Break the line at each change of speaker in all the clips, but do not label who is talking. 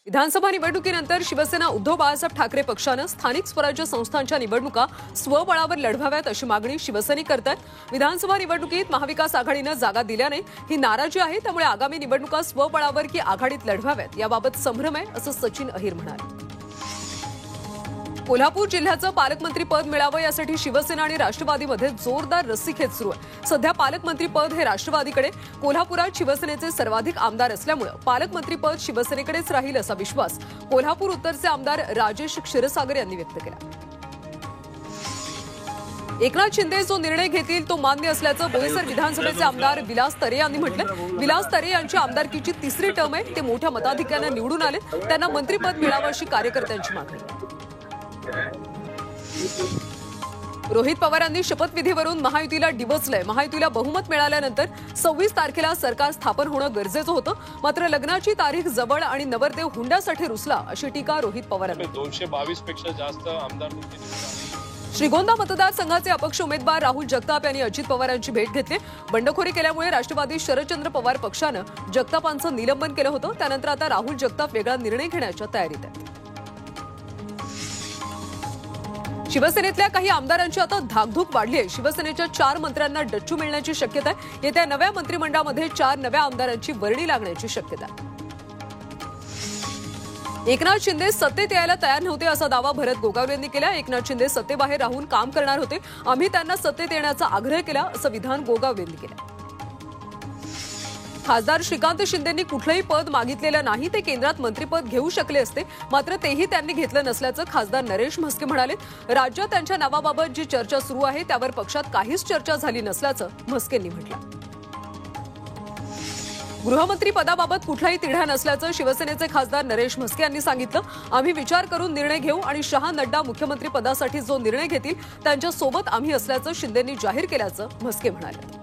विधानसभा निवडणुकीनंतर शिवसेना उद्धव बाळासाहेब ठाकरे पक्षानं स्थानिक स्वराज्य संस्थांच्या निवडणुका स्वबळावर लढवाव्यात अशी मागणी शिवसैनिक करतात। विधानसभा निवडणुकीत महाविकास आघाडीनं जागा दिल्याने ही नाराजी आहे, त्यामुळे आगामी निवडणुका स्वबळावर की आघाडीत लढवाव्यात याबाबत संभ्रम आहे, असं सचिन अहिर म्हणाले। कोल्हापूर जिल्ह्याचं पालकमंत्री पद मिळावं यासाठी शिवसेना आणि राष्ट्रवादीमध्ये जोरदार रस्सीखेच सुरू आहे। सध्या पालकमंत्री पद हे राष्ट्रवादीकडे, कोल्हापुरात शिवसेनेचे सर्वाधिक आमदार असल्यामुळे पालकमंत्री पद शिवसेनेकडेच राहील असा विश्वास कोल्हापूर उत्तरचे आमदार राजेश क्षीरसागर यांनी व्यक्त केला। एकनाथ शिंदे जो निर्णय घेतील तो मान्य असल्याचं बोईसर विधानसभेचे आमदार विलास तरे यांनी म्हटलं। विलास तरे यांची आमदारकीची तिसरी टर्म आहे, ते मोठ्या मताधिक्याने निवडून आले, त्यांना मंत्रिपद मिळावं अशी कार्यकर्त्यांची मागणी। रोहित पवारांनी शपथविधीवरून महायुतीला डिवचलंय। महायुतीला बहुमत मिळाल्यानंतर 26 तारखेला सरकार स्थापन होणं गरजेचं होतं, मात्र लग्नाची तारीख जवळ आणि नवरदेव हुंड्यासाठी रुसला अशी टीका रोहित पवारांनी।
222 पेक्षा जास्त आमदार
श्रीगोंदा मतदारसंघाचे अपक्ष उमेदवार राहुल जगताप यांनी अजित पवारांची भेट घेतली। बंडखोरी केल्यामुळे राष्ट्रवादी शरदचंद्र पवार पक्षानं जगतापांचं निलंबन केलं होतं, त्यानंतर आता राहुल जगताप वेगळा निर्णय घेण्याच्या तयारीत आहेत। शिवसेनेतल्या काही आमदारांची आता धाकधूक वाढली आहे। शिवसेनेच्या 4 मंत्र्यांना डच्चू मिळण्याची शक्यता आहे। येत्या नव्या मंत्रिमंडळामध्ये 4 नव्या आमदारांची वर्णी लागण्याची शक्यता आहे। एकनाथ शिंदे सत्तेत यायला तयार नव्हते असा दावा भरत गोगावले यांनी केला। एकनाथ शिंदे सत्तेबाहेर राहून काम करणार होते, आम्ही त्यांना सत्तेत येण्याचा आग्रह केला असं विधान गोगावले यांनी केलं। खासदार श्रीकांत शिंदेंनी कुठलंही पद मागितलेलं नाही, ते केंद्रात मंत्रिपद घेऊ शकले असते, मात्र तेही त्यांनी घेतलं नसल्याचं खासदार नरेश म्हस्के म्हणाले। राज्यात त्यांच्या नावाबाबत जी चर्चा सुरू आहे त्यावर पक्षात काहीच चर्चा झाली नसल्याचं म्हस्केंनी म्हटलं। गृहमंत्री पदाबाबत कुठलाही तिढा नसल्याचं शिवसेनेचे खासदार नरेश म्हस्के यांनी सांगितलं। आम्ही विचार करून निर्णय घेऊ आणि शहा नड्डा मुख्यमंत्री पदासाठी जो निर्णय घेतील त्यांच्यासोबत आम्ही असल्याचं शिंदेंनी जाहीर केल्याचं म्हस्के म्हणाले।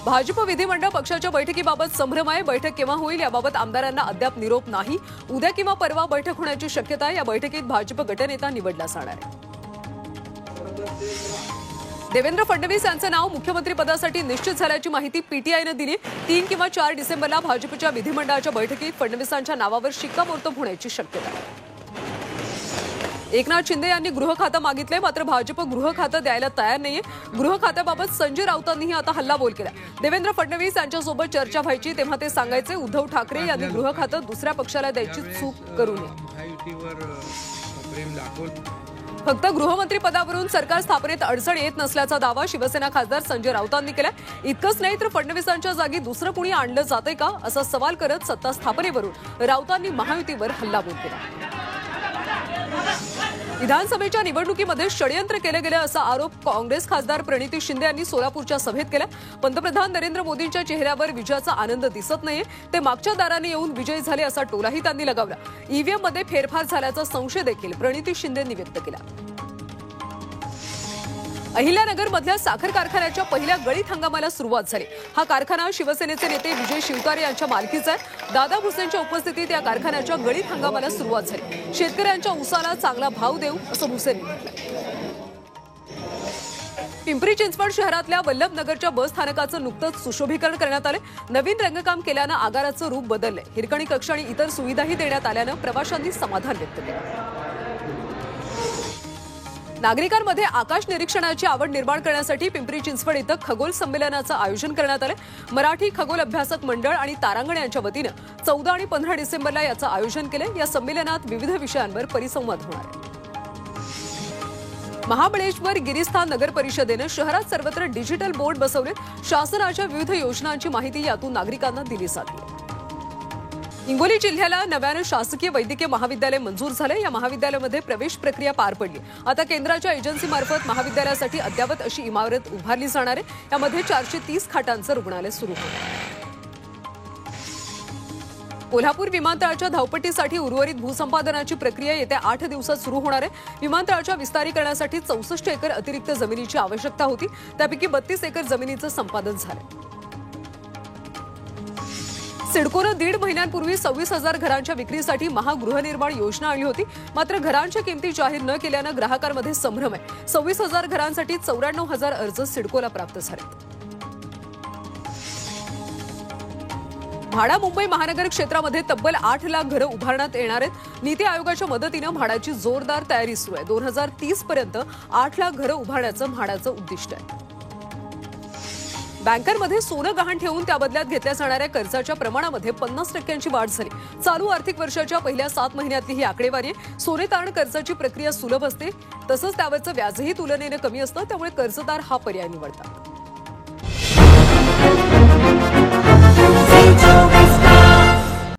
भाजप विधिमंडळ पक्षाच्या बैठकीबाबत संभ्रम आहे। बैठक केव्हा होईल याबाबत आमदारांना अद्याप निरोप नाही। उद्या किंवा परवा बैठक होण्याची शक्यता आहे। या बैठकीत भाजप गटनेता निवडला जाणार आहे। देवेंद्र फडणवीस यांचं नाव मुख्यमंत्रीपदासाठी निश्चित झाल्याची माहिती पीटीआयनं दिली। 3 किंवा 4 डिसेंबरला भाजपच्या विधिमंडळाच्या बैठकीत फडणवीसांच्या नावावर शिक्कामोर्तब होण्याची शक्यता आहे। एकनाथ शिंदे यांनी गृह खातं मागितले, मात्र भाजप गृह खातं द्यायला तयार नाहीये। गृह खात्याबाबत संजय राऊतांनीही आता हल्लाबोल केला। देवेंद्र फडणवीस यांच्यासोबत चर्चा व्हायची तेव्हा ते सांगायचे उद्धव ठाकरे यांनी गृह खातं दुसऱ्या पक्षाला द्यायची चूक करू नये। फक्त गृहमंत्री पदावरून सरकार स्थापनेत अडचण येत नसल्याचा दावा शिवसेना खासदार संजय राऊतांनी केला। इतकंच नाही तर फडणवीसांच्या जागी दुसरं कुणी आणलं जाते का असा सवाल करत सत्ता स्थापनेवरून राऊतांनी महायुतीवर हल्लाबोल केला। विधानसभेच्या निवडणुकीमध्ये षडयंत्र केलं गेलं असा आरोप काँग्रेस खासदार प्रणिती शिंदे यांनी सोलापूरच्या सभेत केला। पंतप्रधान नरेंद्र मोदींच्या चेहऱ्यावर विजयाचा आनंद दिसत नाहीये, ते मागच्या दाराने येऊन विजयी झाले असा टोलाही त्यांनी लगावला। ईव्हीएम मध्ये फेरफार झाल्याचा संशय देखील प्रणिती शिंदेंनी व्यक्त केला। अहिल्यानगरमधल्या साखर कारखान्याच्या पहिल्या गळीत हंगामाला सुरुवात झाली। हा कारखाना शिवसेनेचे नेते विजय शिवतारे यांच्या मालकीचा आहे। दादा भुसेंच्या उपस्थितीत या कारखान्याच्या गळीत हंगामाला सुरुवात झाली। शेतकऱ्यांच्या ऊसाला चांगला भाव देऊ असं भुसेंनी म्हटलं। पिंपरी चिंचवड शहरातल्या वल्लभनगरच्या बस स्थानकाचं नुकतंच सुशोभीकरण करण्यात आले। नवीन रंगकाम केल्यानं आगाराचं रूप बदललंय। हिरकणी कक्ष आणि इतर सुविधाही देण्यात आल्यानं प्रवाशांनी समाधान व्यक्त केलं। नागरिकांमध्ये आकाश निरीक्षणाची आवड निर्माण करण्यासाठी पिंपरी चिंचवड इथं खगोल संमेलनाचं आयोजन करण्यात आलं। मराठी खगोल अभ्यासक मंडळ आणि तारांगण यांच्या वतीनं 14 आणि 15 डिसेंबरला याचं आयोजन केलं। या संमेलनात विविध विषयांवर परिसंवाद होणार आहे। महाबळेश्वर गिरिस्थान नगर परिषदेनं शहरात सर्वत्र डिजिटल बोर्ड बसवले। शासनाच्या विविध योजनांची माहिती यातून नागरिकांना दिली जाते। हिंगोली जिल्ह्याला नव्यानं शासकीय वैद्यकीय महाविद्यालय मंजूर झाले। या महाविद्यालयामध्ये प्रवेश प्रक्रिया पार पडली। आता केंद्राच्या एजन्सीमार्फत महाविद्यालयासाठी अद्ययावत अशी इमारत उभारली जाणार आहे। यामध्ये 430 खाटांचं रुग्णालय सुरू होणार। कोल्हापूर विमानतळाच्या धावपट्टीसाठी उर्वरित भूसंपादनाची प्रक्रिया येत्या 8 दिवसात सुरू होणार आहे। विमानतळाच्या विस्तारीकरणासाठी 64 एकर अतिरिक्त जमिनीची आवश्यकता होती, त्यापैकी 32 एकर जमिनीचं संपादन झालं। सिडकोनं 1.5 महिन्यांपूर्वी 26,000 घरांच्या विक्रीसाठी महागृहनिर्माण योजना आणली होती, मात्र घरांच्या किमती जाहीर न केल्यानं ग्राहकांमध्ये संभ्रम आहे। 26,000 घरांसाठी 94,000 अर्ज सिडकोला प्राप्त झाले। म्हाडा मुंबई महानगर क्षेत्रामध्ये तब्बल 8 लाख घरं उभारण्यात येणार आहेत. नीती आयोगाच्या मदतीनं म्हाडाची जोरदार तयारी सुरू आहे. 2030 पर्यंत 8 लाख घरं उभारण्याचं म्हाडाचं उद्दिष्ट आहे. बँकांमध्ये सोनं गहाण ठेवून त्या बदल्यात घेतल्या जाणाऱ्या कर्जाच्या प्रमाणामध्ये 50% वाढ झाली. चालू आर्थिक वर्षाच्या पहिल्या 7 महिन्यातली ही आकडेवारी आहे. सोने तारण कर्जाची प्रक्रिया सुलभ असते, तसंच त्यावरचं व्याजही तुलनेने कमी असतं, त्यामुळे कर्जदार हा पर्याय निवडतात.